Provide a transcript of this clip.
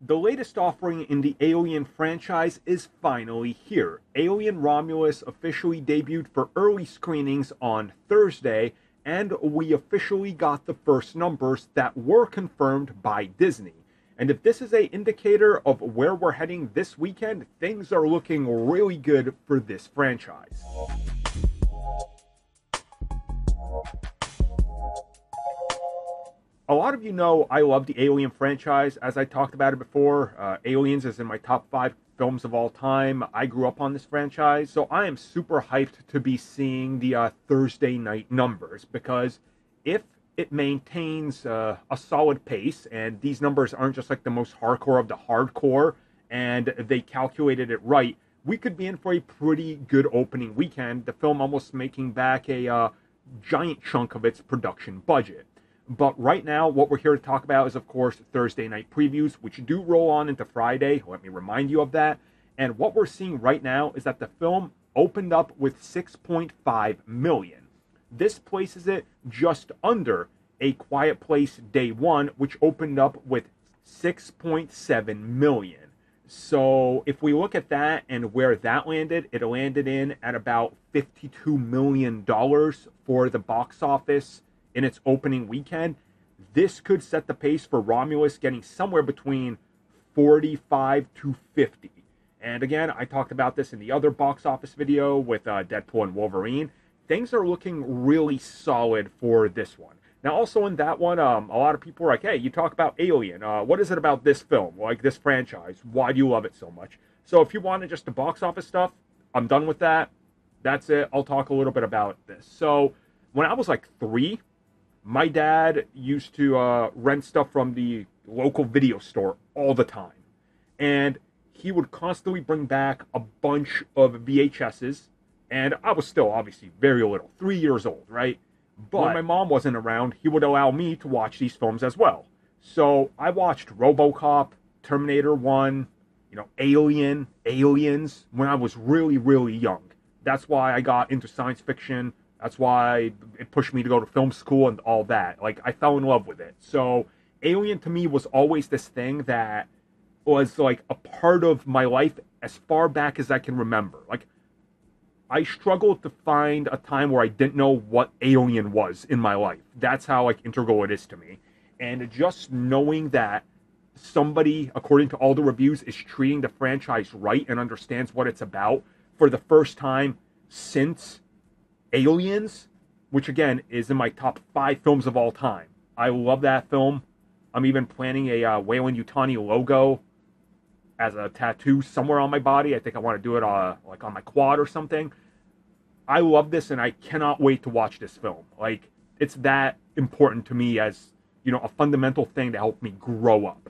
The latest offering in the Alien franchise is finally here. Alien Romulus officially debuted for early screenings on Thursday, and we officially got the first numbers that were confirmed by Disney. And if this is an indicator of where we're heading this weekend, things are looking really good for this franchise. A lot of you know I love the Alien franchise. As I talked about it before, Aliens is in my top 5 films of all time. I grew up on this franchise, so I am super hyped to be seeing the Thursday night numbers, because if it maintains a solid pace, and these numbers aren't just like the most hardcore of the hardcore, and they calculated it right, we could be in for a pretty good opening weekend, the film almost making back a giant chunk of its production budget. But right now, what we're here to talk about is, of course, Thursday night previews, which do roll on into Friday. Let me remind you of that. And what we're seeing right now is that the film opened up with 6.5 million. This places it just under A Quiet Place Day 1, which opened up with 6.7 million. So if we look at that and where that landed, it landed in at about $52 million for the box office in its opening weekend. This could set the pace for Romulus getting somewhere between 45 to 50. And again, I talked about this in the other box office video with Deadpool and Wolverine. Things are looking really solid for this one. Now, also in that one, a lot of people are like, hey, you talk about Alien. What is it about this film, like this franchise? Why do you love it so much? So if you wanted just the box office stuff, I'm done with that. That's it. I'll talk a little bit about this. So when I was like 3, my dad used to rent stuff from the local video store all the time. And he would constantly bring back a bunch of VHSs. And I was still obviously very little, 3 years old, right? But when my mom wasn't around, he would allow me to watch these films as well. So I watched RoboCop, Terminator 1, Alien, Aliens when I was really, really young. That's why I got into science fiction. That's why it pushed me to go to film school and all that. Like, I fell in love with it. So Alien to me was always this thing that was like a part of my life as far back as I can remember. Like, I struggled to find a time where I didn't know what Alien was in my life. That's how like integral it is to me. And just knowing that somebody, according to all the reviews, is treating the franchise right and understands what it's about for the first time since Aliens, which again is in my top 5 films of all time. I love that film. I'm even planning a Weyland-Yutani logo as a tattoo somewhere on my body. I think I want to do it like on my quad or something. I love this, and I cannot wait to watch this film. Like, it's that important to me as, a fundamental thing to help me grow up.